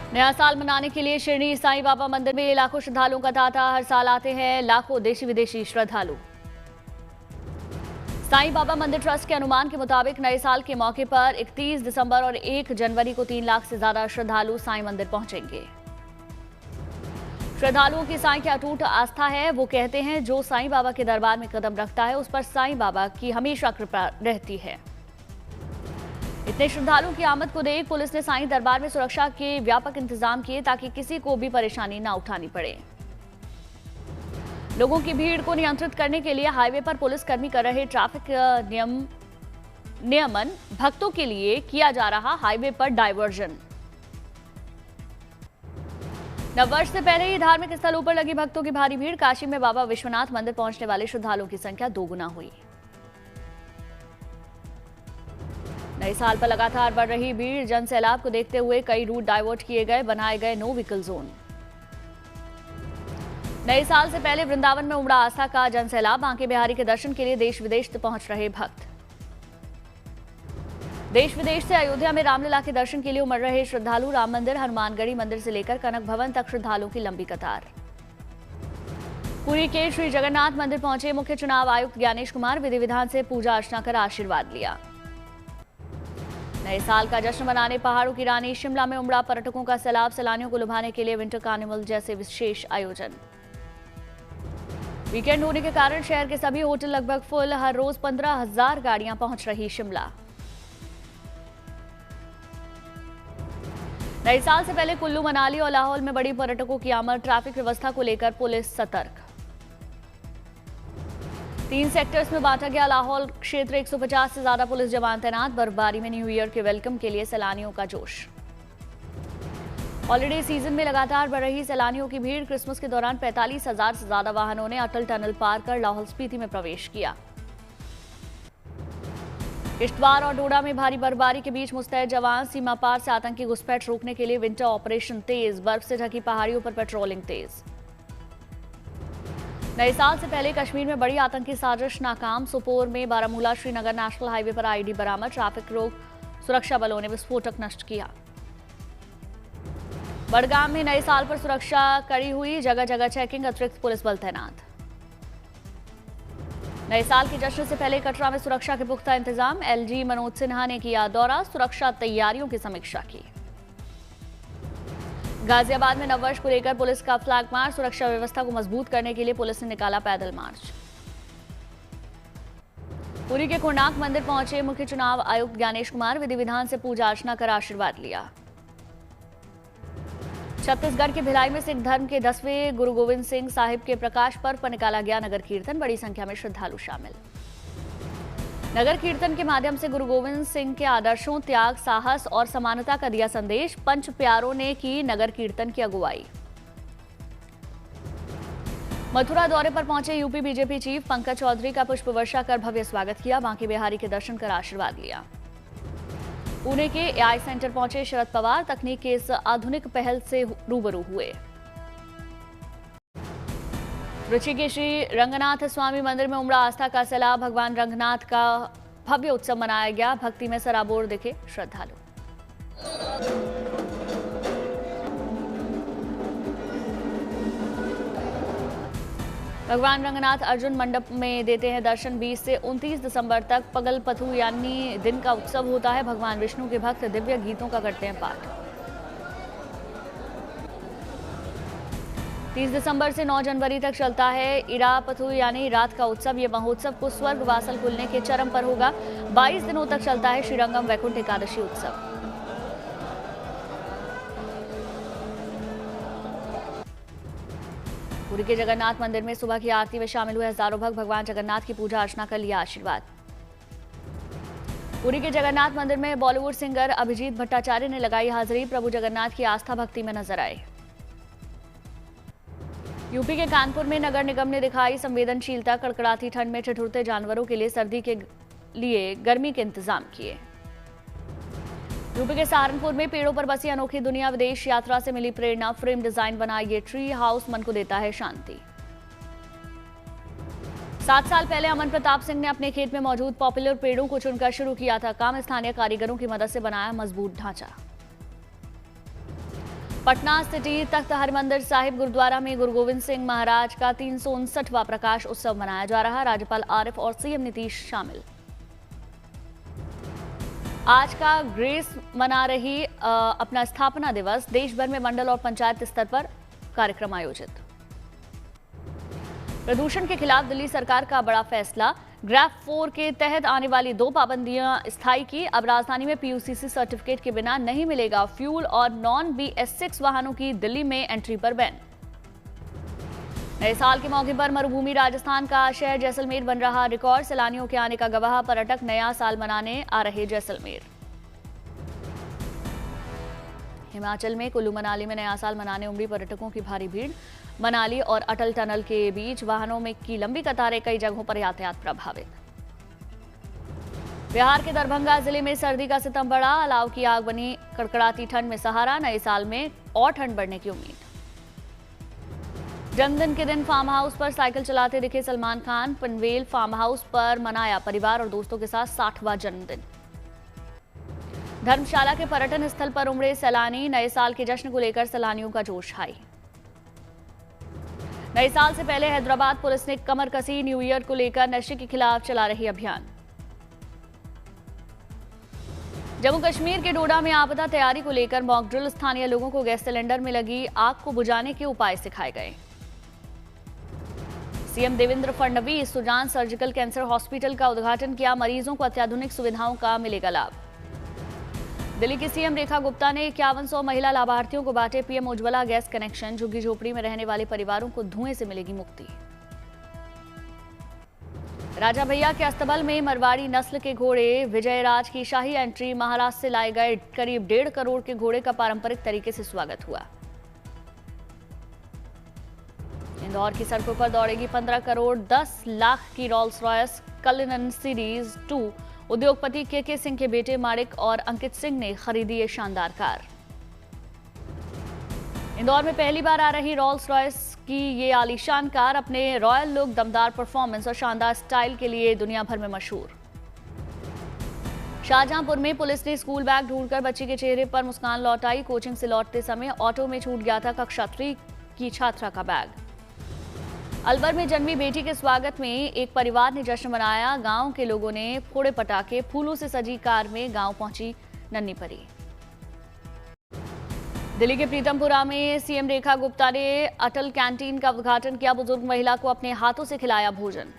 नया साल मनाने के लिए शिरडी साईं बाबा मंदिर में लाखों श्रद्धालुओं का तांता। हर साल आते हैं लाखों देशी विदेशी श्रद्धालु। साईं बाबा मंदिर ट्रस्ट के अनुमान के मुताबिक नए साल के मौके पर 31 दिसंबर और 1 जनवरी को 3 लाख से ज्यादा श्रद्धालु साईं मंदिर पहुंचेंगे। श्रद्धालुओं की साईं की अटूट आस्था है। वो कहते हैं जो साईं बाबा के दरबार में कदम रखता है उस पर साईं बाबा की हमेशा कृपा रहती है। इतने श्रद्धालुओं की आमद को देख पुलिस ने साईं दरबार में सुरक्षा के व्यापक इंतजाम किए ताकि किसी को भी परेशानी न उठानी पड़े। लोगों की भीड़ को नियंत्रित करने के लिए हाईवे पर पुलिसकर्मी कर रहे ट्रैफिक नियमन। भक्तों के लिए किया जा रहा हाईवे पर डायवर्जन। नववर्ष से पहले ही धार्मिक स्थलों पर लगी भक्तों की भारी भीड़। काशी में बाबा विश्वनाथ मंदिर पहुंचने वाले श्रद्धालुओं की संख्या दोगुना हुई। नए साल पर लगातार बढ़ रही भीड़। जन सैलाब को देखते हुए कई रूट डाइवर्ट किए गए, बनाए गए नो व्हीकल जोन। नए साल से पहले वृंदावन में उमड़ा आस्था का जन सैलाब। बांके बिहारी के दर्शन के लिए देश विदेश से पहुंच रहे भक्त। देश विदेश से अयोध्या में रामलला के दर्शन के लिए उमड़ रहे श्रद्धालु। राम मंदिर, हनुमानगढ़ी मंदिर से लेकर कनक भवन तक श्रद्धालुओं की लंबी कतार। पुरी के श्री जगन्नाथ मंदिर पहुंचे मुख्य चुनाव आयुक्त ज्ञानेश कुमार। विधि विधान से पूजा अर्चना कर आशीर्वाद लिया। नए साल का जश्न मनाने पहाड़ों की रानी शिमला में उमड़ा पर्यटकों का सैलाब। सैलानियों को लुभाने के लिए विंटर कार्निवल जैसे विशेष आयोजन। वीकेंड होने के कारण शहर के सभी होटल लगभग फुल। हर रोज 15,000 गाड़ियां पहुंच रही शिमला। नए साल से पहले कुल्लू, मनाली और लाहौल में बड़ी पर्यटकों की आमद। ट्रैफिक व्यवस्था को लेकर पुलिस सतर्क। 3 सेक्टर्स में बांटा गया लाहौल क्षेत्र। 150 से ज्यादा पुलिस जवान तैनात। बर्फबारी में न्यू ईयर के वेलकम के लिए सैलानियों का जोश। हॉलिडे सीजन में लगातार बढ़ रही सैलानियों की भीड़। क्रिसमस के दौरान 45,000 से ज्यादा वाहनों ने अटल टनल पार कर लाहौल स्पीति में प्रवेश किया। किश्तवाड़ और डोडा में भारी बर्फबारी के बीच मुस्तैद जवान। सीमा पार से आतंकी घुसपैठ रोकने के लिए विंटर ऑपरेशन तेज। बर्फ से ढकी पहाड़ियों पर पेट्रोलिंग तेज। नए साल से पहले कश्मीर में बड़ी आतंकी साजिश नाकाम। सोपोर में बारामूला श्रीनगर नेशनल हाईवे पर आईडी बरामद। ट्रैफिक रोक सुरक्षा बलों ने विस्फोटक नष्ट किया। बड़गाम में नए साल पर सुरक्षा कड़ी हुई। जगह जगह चेकिंग, अतिरिक्त पुलिस बल तैनात। नए साल के जश्न से पहले कटरा में सुरक्षा के पुख्ता इंतजाम। एलजी मनोज सिन्हा ने किया दौरा, सुरक्षा तैयारियों की समीक्षा की। गाजियाबाद में नववर्ष को लेकर पुलिस का फ्लैग मार्च। सुरक्षा व्यवस्था को मजबूत करने के लिए पुलिस ने निकाला पैदल मार्च। पुरी के कोणार्क मंदिर पहुंचे मुख्य चुनाव आयुक्त ज्ञानेश कुमार। विधि विधान से पूजा अर्चना कर आशीर्वाद लिया। छत्तीसगढ़ के भिलाई में सिख धर्म के 10वें गुरु गोविंद सिंह साहिब के प्रकाश पर्व पर निकाला गया नगर कीर्तन। बड़ी संख्या में श्रद्धालु शामिल। नगर कीर्तन के माध्यम से गुरु गोविंद सिंह के आदर्शों, त्याग, साहस और समानता का दिया संदेश। पंच प्यारों ने की नगर कीर्तन की अगुवाई। मथुरा दौरे पर पहुंचे UP BJP chief Pankaj Chaudhary का पुष्प वर्षा कर भव्य स्वागत किया। बांके बिहारी के दर्शन कर आशीर्वाद लिया। पुणे के एआई सेंटर पहुंचे शरद पवार। तकनीक के इस आधुनिक पहल से रूबरू हुए। रुचि के श्री रंगनाथ स्वामी मंदिर में उमड़ा आस्था का सैलाब। भगवान रंगनाथ का भव्य उत्सव मनाया गया। भक्ति में सराबोर दिखे श्रद्धालु। भगवान रंगनाथ अर्जुन मंडप में देते हैं दर्शन। 20 से 29 दिसंबर तक पगल पथु यानी दिन का उत्सव होता है। भगवान विष्णु के भक्त दिव्य गीतों का करते हैं पाठ। 30 दिसंबर से 9 जनवरी तक चलता है इरापथु यानी रात का उत्सव। ये महोत्सव को स्वर्ग वासल खुलने के चरम पर होगा। 22 दिनों तक चलता है श्रीरंगम वैकुंठ एकादशी उत्सव। पुरी के जगन्नाथ मंदिर में सुबह की आरती में शामिल हुए हजारों भक्त। भगवान जगन्नाथ की पूजा अर्चना कर लिया आशीर्वाद। पुरी के जगन्नाथ मंदिर में बॉलीवुड सिंगर अभिजीत भट्टाचार्य ने लगाई हाजिरी। प्रभु जगन्नाथ की आस्था भक्ति में नजर आए। यूपी के कानपुर में नगर निगम ने दिखाई संवेदनशीलता। कड़कड़ाती ठंड में ठिठुरते जानवरों के लिए सर्दी के लिए गर्मी के इंतजाम किए। यूपी के सहारनपुर में पेड़ों पर बसी अनोखी दुनिया। विदेश यात्रा से मिली प्रेरणा। फ्रेम डिजाइन बना ये ट्री हाउस मन को देता है शांति। 7 साल पहले अमन प्रताप सिंह ने अपने खेत में मौजूद पॉपुलर पेड़ों को चुनकर शुरू किया था काम। स्थानीय कारीगरों की मदद से बनाया मजबूत ढांचा। पटना सिटी तख्त हरमंदिर साहिब गुरुद्वारा में गुरु गोविंद सिंह महाराज का 359वां प्रकाश उत्सव मनाया जा रहा है। राज्यपाल आरिफ और सीएम नीतीश शामिल। आज का ग्रेस मना रही अपना स्थापना दिवस। देश भर में मंडल और पंचायत स्तर पर कार्यक्रम आयोजित। प्रदूषण के खिलाफ दिल्ली सरकार का बड़ा फैसला। ग्रैफ 4 के तहत आने वाली 2 पाबंदियां स्थायी की। अब राजधानी में पीयूसीसी सर्टिफिकेट के बिना नहीं मिलेगा फ्यूल और नॉन BS6 वाहनों की दिल्ली में एंट्री पर बैन। नए साल के मौके पर मरुभूमि राजस्थान का शहर जैसलमेर बन रहा रिकॉर्ड। सैलानियों के आने का गवाह। पर्यटक नया साल मनाने आ रहे जैसलमेर। हिमाचल में कुल्लू मनाली में नया साल मनाने उमड़ी पर्यटकों की भारी भीड़। मनाली और अटल टनल के बीच वाहनों में की लंबी कतारें। कई जगहों पर यातायात प्रभावित। बिहार के दरभंगा जिले में सर्दी का सितम बढ़ा। अलाव की आग बनी कड़कड़ाती ठंड में सहारा। नए साल में और ठंड बढ़ने की उम्मीद। जन्मदिन के दिन फार्म हाउस पर साइकिल चलाते दिखे सलमान खान। पनवेल फार्म हाउस पर मनाया परिवार और दोस्तों के साथ 60वां जन्मदिन। धर्मशाला के पर्यटन स्थल पर उमड़े सैलानी। नए साल के जश्न को लेकर सैलानियों का जोश हाई। नए साल से पहले हैदराबाद पुलिस ने कमर कसी। न्यू ईयर को लेकर नशे के खिलाफ चला रही अभियान। जम्मू कश्मीर के डोडा में आपदा तैयारी को लेकर मॉक ड्रिल। स्थानीय लोगों को गैस सिलेंडर में लगी आग को बुझाने के उपाय सिखाए गए। CM Devendra Fadnavis Sujan surgical cancer hospital का उद्घाटन किया। मरीजों को अत्याधुनिक सुविधाओं का मिलेगा लाभ। दिल्ली की सीएम रेखा गुप्ता ने 5100 महिला लाभार्थियों को बांटे पीएम उज्ज्वला गैस कनेक्शन। झुग्गी झोपड़ी में रहने वाले परिवारों को धुएं से मिलेगी मुक्ति। राजा भैया के अस्तबल में मरवाड़ी नस्ल के घोड़े विजयराज की शाही एंट्री। महाराष्ट्र से लाए गए करीब 1.5 करोड़ के घोड़े का पारंपरिक तरीके से स्वागत हुआ। इंदौर की सड़कों पर दौड़ेगी 15 करोड़ 10 लाख की रॉल्स रॉयस कलिनन सीरीज 2। उद्योगपति के सिंह के बेटे माणिक और अंकित सिंह ने खरीदी ये शानदार कार। इंदौर में पहली बार आ रही रॉल्स रॉयस की ये आलीशान कार अपने रॉयल लुक, दमदार परफॉर्मेंस और शानदार स्टाइल के लिए दुनिया भर में मशहूर। शाहजहांपुर में पुलिस ने स्कूल बैग ढूंढकर बच्ची के चेहरे पर मुस्कान लौटाई। कोचिंग से लौटते समय ऑटो में छूट गया था कक्षा 3 की छात्रा का बैग। अलवर में जन्मी बेटी के स्वागत में एक परिवार ने जश्न मनाया। गांव के लोगों ने फोड़े पटाखे। फूलों से सजी कार में गांव पहुंची नन्ही परी। दिल्ली के प्रीतमपुरा में सीएम रेखा गुप्ता ने अटल कैंटीन का उद्घाटन किया। बुजुर्ग महिला को अपने हाथों से खिलाया भोजन।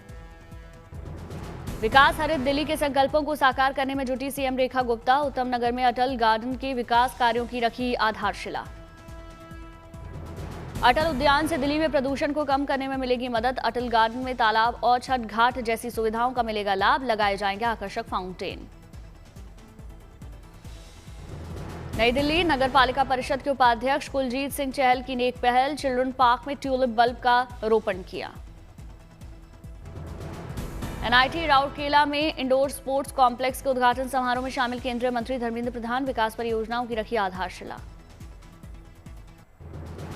विकास हरित दिल्ली के संकल्पों को साकार करने में जुटी सीएम रेखा गुप्ता। उत्तम नगर में अटल गार्डन के विकास कार्यों की रखी आधारशिला। अटल उद्यान से दिल्ली में प्रदूषण को कम करने में मिलेगी मदद। अटल गार्डन में तालाब और छठ घाट जैसी सुविधाओं का मिलेगा लाभ। लगाए जाएंगे आकर्षक फाउंटेन। नई दिल्ली नगर पालिका परिषद के उपाध्यक्ष कुलजीत सिंह चहल की नेक पहल। चिल्ड्रन पार्क में ट्यूलिप बल्ब का रोपण किया। NIT राउरकेला में इंडोर स्पोर्ट्स कॉम्प्लेक्स के उद्घाटन समारोह में शामिल केंद्रीय मंत्री धर्मेंद्र प्रधान। विकास परियोजनाओं की रखी आधारशिला।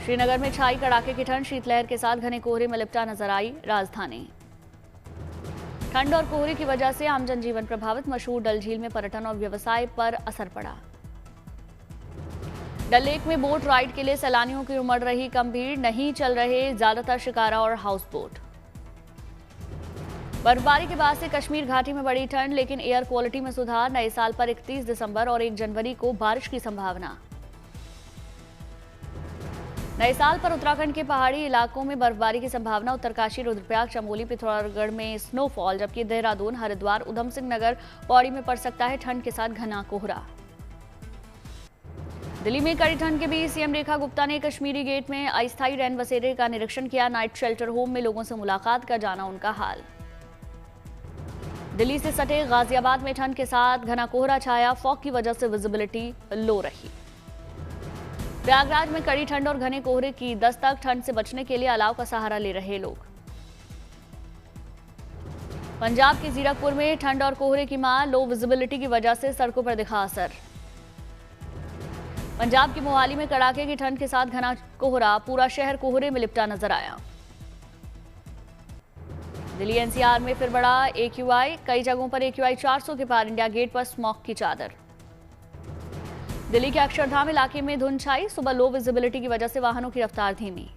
श्रीनगर में छाई कड़ाके की ठंड। शीतलहर के साथ घने कोहरे में लिपटा नजर आई राजधानी। ठंड और कोहरे की वजह से आम जनजीवन प्रभावित। मशहूर डल झील में पर्यटन और व्यवसाय पर असर पड़ा। डल लेक में बोट राइड के लिए सैलानियों की उमड़ रही कम भीड़। नहीं चल रहे ज्यादातर शिकारा और हाउस बोट। बर्फबारी के बाद से कश्मीर घाटी में बड़ी ठंड, लेकिन एयर क्वालिटी में सुधार। नए साल पर 31 दिसंबर और 1 जनवरी को बारिश की संभावना। नए साल पर उत्तराखंड के पहाड़ी इलाकों में बर्फबारी की संभावना। उत्तरकाशी, रुद्रप्रयाग, चमोली, पिथौरागढ़ में स्नोफॉल, जबकि देहरादून, हरिद्वार, उधम सिंह नगर, पौड़ी में पड़ सकता है ठंड के साथ घना कोहरा। दिल्ली में कड़ी ठंड के बीच सीएम रेखा गुप्ता ने कश्मीरी गेट में अस्थायी रैन बसेरे का निरीक्षण किया। नाइट शेल्टर होम में लोगों से मुलाकात कर जाना उनका हाल। दिल्ली से सटे गाजियाबाद में ठंड के साथ घना कोहरा छाया। फॉग की वजह से विजिबिलिटी लो रही। प्रयागराज में कड़ी ठंड और घने कोहरे की दस्तक। ठंड से बचने के लिए अलाव का सहारा ले रहे लोग। पंजाब के जीरकपुर में ठंड और कोहरे की मार। लो विजिबिलिटी की वजह से सड़कों पर दिखा असर। पंजाब की मोहाली में कड़ाके की ठंड के साथ घना कोहरा। पूरा शहर कोहरे में लिपटा नजर आया। दिल्ली एनसीआर में फिर बढ़ा AQI। कई जगहों पर AQI 400 के पार। इंडिया गेट पर स्मॉग की चादर। दिल्ली के अक्षरधाम इलाके में धुंध छाई, सुबह लो विजिबिलिटी की वजह से वाहनों की रफ्तार धीमी।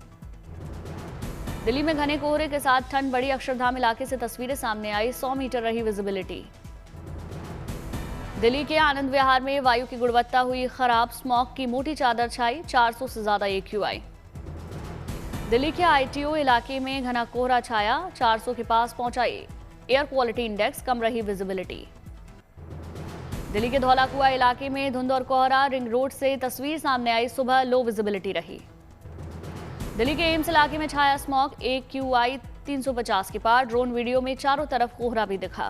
दिल्ली में घने कोहरे के साथ ठंड बढ़ी, अक्षरधाम इलाके से तस्वीरें सामने आई, 100 मीटर रही विजिबिलिटी। दिल्ली के आनंद विहार में वायु की गुणवत्ता हुई खराब, स्मॉग की मोटी चादर छाई, 400 से ज्यादा AQI। दिल्ली के ITO इलाके में घना कोहरा छाया, 400 के पास पहुंचा एयर क्वालिटी इंडेक्स, कम रही विजिबिलिटी। दिल्ली के धौला कुआं इलाके में धुंध और कोहरा, रिंग रोड से तस्वीर सामने आई, सुबह लो विजिबिलिटी रही। दिल्ली के एम्स इलाके में छाया स्मॉग, AQI 350 के पार, ड्रोन वीडियो में चारों तरफ कोहरा भी दिखा।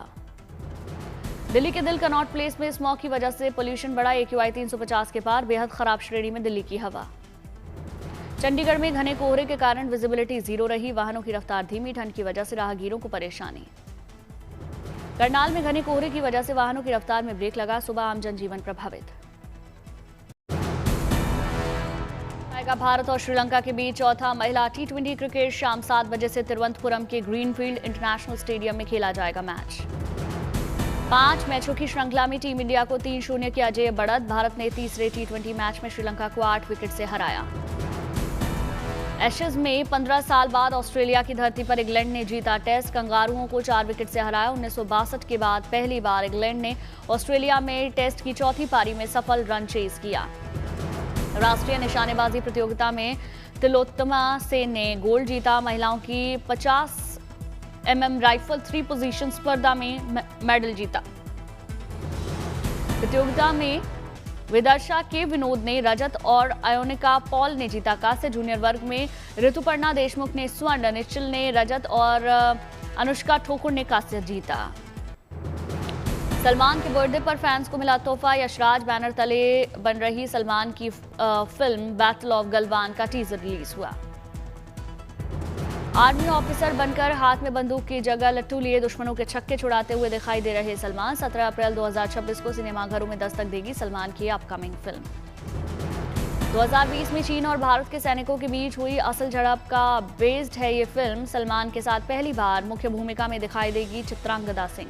दिल्ली के दिल कनॉट प्लेस में स्मॉग की वजह से पोल्यूशन बढ़ा, AQI 350 के पार, बेहद खराब श्रेणी में दिल्ली की हवा। चंडीगढ़ में घने कोहरे के कारण विजिबिलिटी 0 रही, वाहनों की रफ्तार धीमी, ठंड की वजह से राहगीरों को परेशानी। करनाल में घने कोहरे की वजह से वाहनों की रफ्तार में ब्रेक लगा, सुबह आम जनजीवन प्रभावित। भारत और श्रीलंका के बीच चौथा महिला T20 क्रिकेट शाम 7 बजे से तिरुवनंतपुरम के ग्रीनफील्ड इंटरनेशनल स्टेडियम में खेला जाएगा मैच। 5 मैचों की श्रृंखला में टीम इंडिया को 3-0 की अजेय बढ़त, भारत ने तीसरे T20 मैच में श्रीलंका को 8 विकेट से हराया। एशेज में 15 साल बाद ऑस्ट्रेलिया की धरती पर इंग्लैंड ने जीता टेस्ट, कंगारुओं को 4 विकेट से हराया। 1962 के बाद पहली बार इंग्लैंड ने ऑस्ट्रेलिया में टेस्ट की चौथी पारी में सफल रन चेज किया। राष्ट्रीय निशानेबाजी प्रतियोगिता में तिलोत्तमा सेन ने गोल्ड जीता, महिलाओं की 50 mm राइफल 3 पोजीशन स्पर्धा में मेडल जीता। प्रतियोगिता में विदर्शा के विनोद ने रजत और अयोनिका पॉल ने जीता। कांस्य जूनियर वर्ग में ऋतुपर्णा देशमुख ने स्वर्ण, निश्चल ने रजत और अनुष्का ठाकुर ने कांस्य जीता। सलमान के बर्थडे पर फैंस को मिला तोहफा, यशराज बैनर तले बन रही सलमान की फिल्म बैटल ऑफ गलवान का टीजर रिलीज हुआ। आर्मी ऑफिसर बनकर हाथ में बंदूक की जगह लट्टू लिए दुश्मनों के छक्के छुड़ाते हुए दिखाई दे रहे सलमान। 17 अप्रैल 2026 को सिनेमाघरों में दस्तक देगी सलमान की अपकमिंग फिल्म। 2020 में चीन और भारत के सैनिकों के बीच हुई असल झड़प का बेस्ड है ये फिल्म। सलमान के साथ पहली बार मुख्य भूमिका में दिखाई देगी चित्रांगदा सिंह।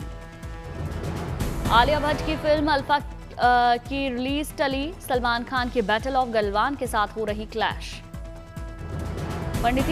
आलिया भट्ट की फिल्म अल्फा की रिलीज टली, सलमान खान की बैटल ऑफ गलवान के साथ हो रही क्लैश। पंडित